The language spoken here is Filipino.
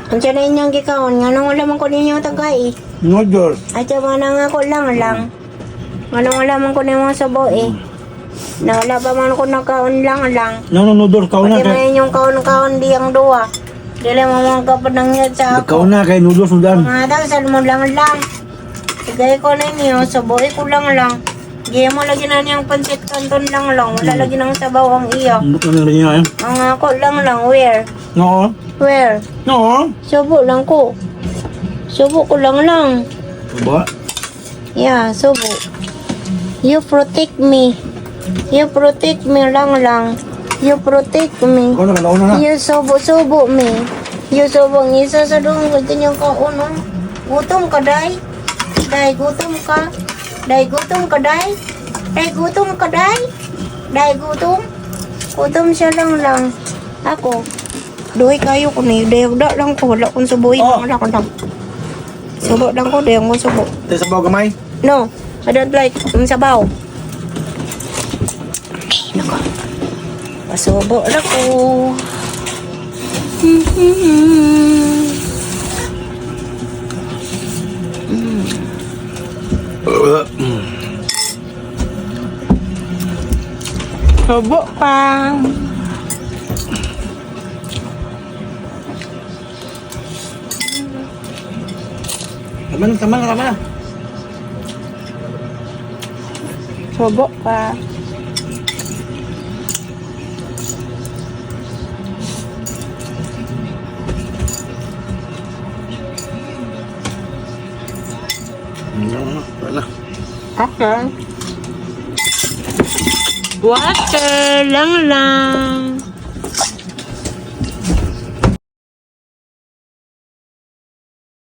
Ang tiyan na inyong gikaon, nga nang wala man ko ninyo tagay. Noodles. Ay, tiyan na nga ko lang. Nga nang wala man ko ninyo sabo eh. Na wala pa man ko nakaon lang. No, noodles. Kaon na Pati kay. man inyong kaon-kaon di ang duwa. Dili mo mga kapanangyad sa ako. Kaon na kay noodles udan. Mga daw, salmon lang. Sigay ko ninyo, saboy ko lang. Giya mo lagi na niyang pansit kanton lang. Wala lagi nang sabaw ang iya. Ano na niya eh? Ang ako lang, where? No. Where? No. Subo lang ko. Subo ko lang. Ba? Yeah, subo. You protect me. You protect me lang. You protect me. Kaon na kaon na. You subo me. You subo ang isa sa doon. Ganyan ka uno. Gutom ka, day. Day, gutom ka. Day, gutom ka, day. Day, gutom ka, day. Day, gutom. Gutom siya lang. Ako. Duhay kayo ko na. Day, lang ko. Wala kong subuhin. Wala ko lang. Subo lang ko. Day, akong subo. Tayo sabaw gamay. No, I don't like ang sabaw. Ay, nako. Pasubo na ko. Subo pa. Tama na. Subo pa. Wala. Okay. Water lang.